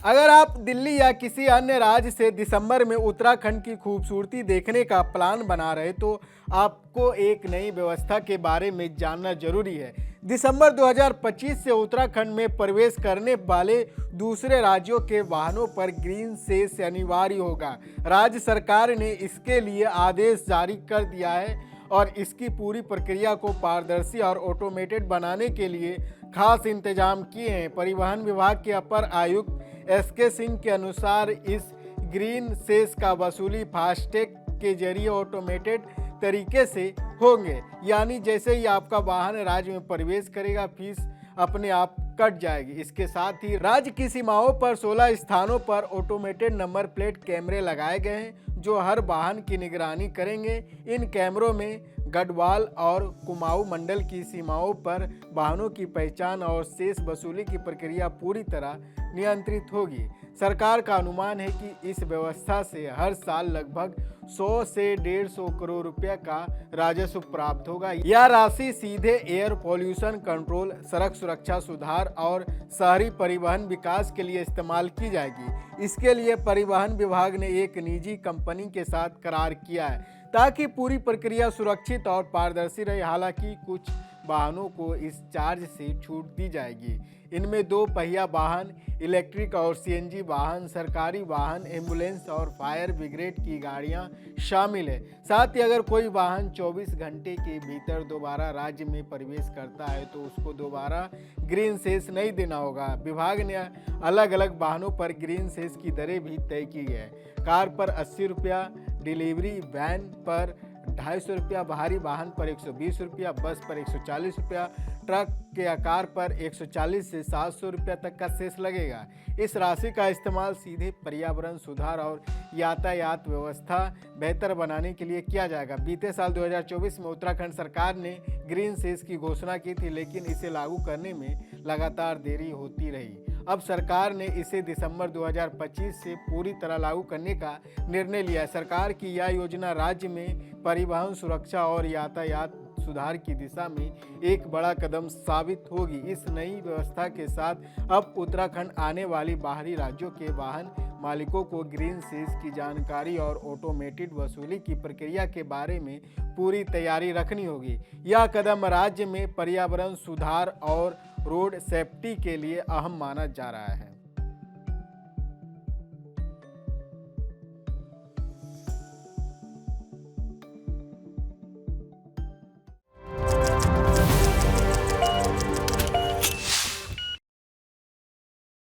अगर आप दिल्ली या किसी अन्य राज्य से दिसंबर में उत्तराखंड की खूबसूरती देखने का प्लान बना रहे तो आपको एक नई व्यवस्था के बारे में जानना जरूरी है। दिसंबर 2025 से उत्तराखंड में प्रवेश करने वाले दूसरे राज्यों के वाहनों पर ग्रीन सेस अनिवार्य होगा। राज्य सरकार ने इसके लिए आदेश जारी कर दिया है और इसकी पूरी प्रक्रिया को पारदर्शी और ऑटोमेटेड बनाने के लिए खास इंतजाम किए हैं। परिवहन विभाग के अपर आयुक्त SK सिंह के अनुसार इस ग्रीन सेस का वसूली फास्टैग के जरिए ऑटोमेटेड तरीके से होंगे, यानी जैसे ही आपका वाहन राज्य में प्रवेश करेगा फीस अपने आप कट जाएगी। इसके साथ ही राज्य की सीमाओं पर 16 स्थानों पर ऑटोमेटेड नंबर प्लेट कैमरे लगाए गए हैं जो हर वाहन की निगरानी करेंगे। इन कैमरों में गढ़वाल और कुमाऊं मंडल की सीमाओं पर वाहनों की पहचान और शेष वसूली की प्रक्रिया पूरी तरह नियंत्रित होगी। सरकार का अनुमान है कि इस व्यवस्था से हर साल लगभग 100 से 150 करोड़ रुपए का राजस्व प्राप्त होगा। यह राशि सीधे एयर पॉल्यूशन कंट्रोल, सड़क सुरक्षा सुधार और शहरी परिवहन विकास के लिए इस्तेमाल की जाएगी। इसके लिए परिवहन विभाग ने एक निजी कंपनी के साथ करार किया है ताकि पूरी प्रक्रिया सुरक्षित और पारदर्शी रहे। हालांकि कुछ वाहनों को इस चार्ज से छूट दी जाएगी। इनमें 2 पहिया वाहन, इलेक्ट्रिक और CNG वाहन, सरकारी वाहन, एम्बुलेंस और फायर ब्रिगेड की गाड़ियां शामिल है। साथ ही अगर कोई वाहन 24 घंटे के भीतर दोबारा राज्य में प्रवेश करता है तो उसको दोबारा ग्रीन सेस नहीं देना होगा। विभाग ने अलग अलग वाहनों पर ग्रीन सेस की दरें भी तय की है। कार पर 80 रुपया, डिलीवरी वैन पर 250 रुपया, भारी वाहन पर 120 रुपया, बस पर 140 रुपया, ट्रक के आकार पर 140 से 700 रुपया तक का सेस लगेगा। इस राशि का इस्तेमाल सीधे पर्यावरण सुधार और यातायात व्यवस्था बेहतर बनाने के लिए किया जाएगा। बीते साल 2024 में उत्तराखंड सरकार ने ग्रीन सेस की घोषणा की थी, लेकिन इसे लागू करने में लगातार देरी होती रही। अब सरकार ने इसे दिसंबर 2025 से पूरी तरह लागू करने का निर्णय लिया है। सरकार की यह योजना राज्य में परिवहन सुरक्षा और यातायात सुधार की दिशा में एक बड़ा कदम साबित होगी। इस नई व्यवस्था के साथ अब उत्तराखंड आने वाली बाहरी राज्यों के वाहन मालिकों को ग्रीन सेस की जानकारी और ऑटोमेटेड वसूली की प्रक्रिया के बारे में पूरी तैयारी रखनी होगी। यह कदम राज्य में पर्यावरण सुधार और रोड सेफ्टी के लिए अहम माना जा रहा है।